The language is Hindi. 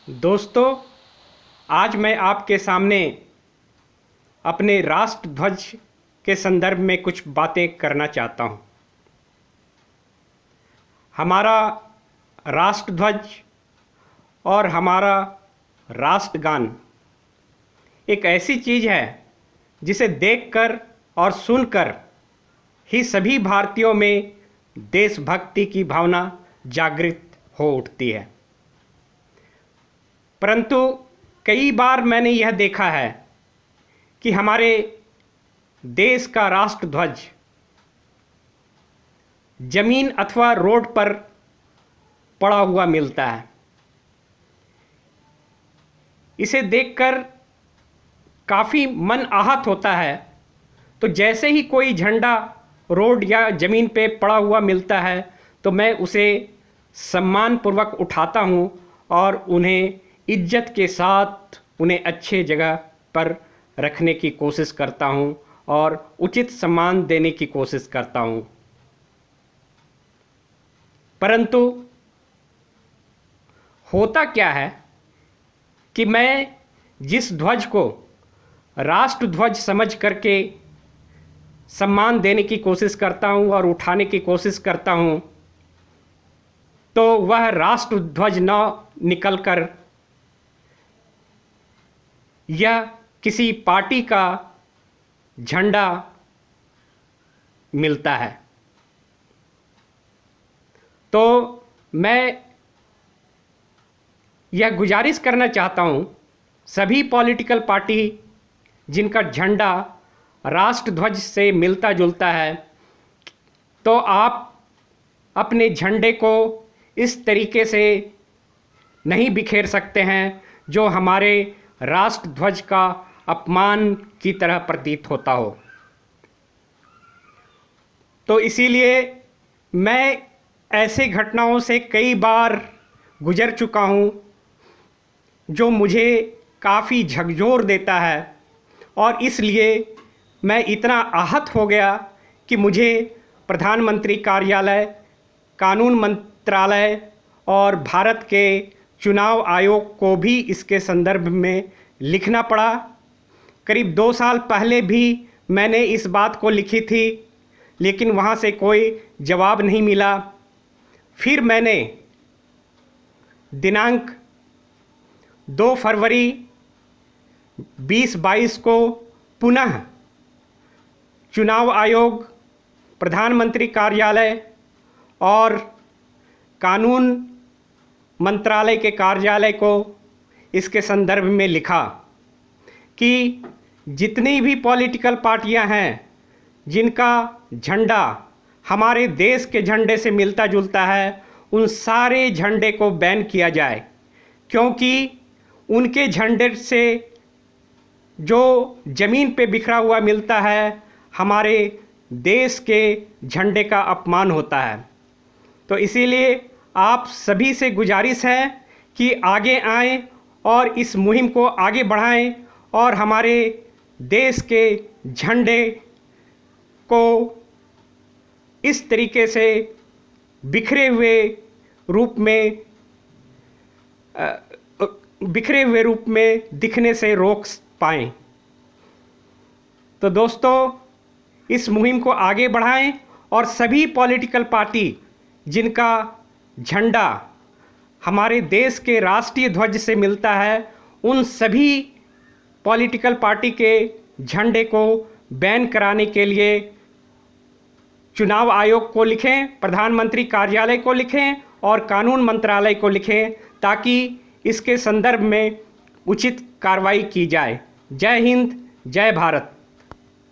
दोस्तों, आज मैं आपके सामने अपने राष्ट्र ध्वज के संदर्भ में कुछ बातें करना चाहता हूँ। हमारा राष्ट्र ध्वज और हमारा राष्ट्रगान एक ऐसी चीज़ है जिसे देखकर और सुनकर ही सभी भारतीयों में देशभक्ति की भावना जागृत हो उठती है। परंतु कई बार मैंने यह देखा है कि हमारे देश का राष्ट्र ध्वज जमीन अथवा रोड पर पड़ा हुआ मिलता है। इसे देखकर काफ़ी मन आहत होता है। तो जैसे ही कोई झंडा रोड या ज़मीन पे पड़ा हुआ मिलता है तो मैं उसे सम्मानपूर्वक उठाता हूँ और उन्हें इज्जत के साथ उन्हें अच्छे जगह पर रखने की कोशिश करता हूँ और उचित सम्मान देने की कोशिश करता हूँ। परंतु होता क्या है कि मैं जिस ध्वज को राष्ट्र ध्वज समझ करके सम्मान देने की कोशिश करता हूँ और उठाने की कोशिश करता हूँ, तो वह राष्ट्र ध्वज न निकलकर यह किसी पार्टी का झंडा मिलता है। तो मैं यह गुजारिश करना चाहता हूँ सभी पॉलिटिकल पार्टी जिनका झंडा राष्ट्र ध्वज से मिलता जुलता है, तो आप अपने झंडे को इस तरीके से नहीं बिखेर सकते हैं जो हमारे राष्ट्र ध्वज का अपमान की तरह प्रतीत होता हो। तो इसीलिए मैं ऐसे घटनाओं से कई बार गुजर चुका हूँ जो मुझे काफ़ी झकझोर देता है, और इसलिए मैं इतना आहत हो गया कि मुझे प्रधानमंत्री कार्यालय, कानून मंत्रालय और भारत के चुनाव आयोग को भी इसके संदर्भ में लिखना पड़ा। करीब 2 साल पहले भी मैंने इस बात को लिखी थी, लेकिन वहाँ से कोई जवाब नहीं मिला। फिर मैंने दिनांक 2 फरवरी 2022 को पुनः चुनाव आयोग, प्रधानमंत्री कार्यालय और कानून मंत्रालय के कार्यालय को इसके संदर्भ में लिखा कि जितनी भी पॉलिटिकल पार्टियां हैं जिनका झंडा हमारे देश के झंडे से मिलता जुलता है, उन सारे झंडे को बैन किया जाए, क्योंकि उनके झंडे से जो ज़मीन पे बिखरा हुआ मिलता है, हमारे देश के झंडे का अपमान होता है। तो इसीलिए आप सभी से गुजारिश है कि आगे आएं और इस मुहिम को आगे बढ़ाएं और हमारे देश के झंडे को इस तरीके से बिखरे हुए रूप में दिखने से रोक पाएं। तो दोस्तों, इस मुहिम को आगे बढ़ाएं और सभी पॉलिटिकल पार्टी जिनका झंडा हमारे देश के राष्ट्रीय ध्वज से मिलता है, उन सभी पॉलिटिकल पार्टी के झंडे को बैन कराने के लिए चुनाव आयोग को लिखें, प्रधानमंत्री कार्यालय को लिखें और कानून मंत्रालय को लिखें, ताकि इसके संदर्भ में उचित कार्रवाई की जाए। जय हिंद, जय भारत।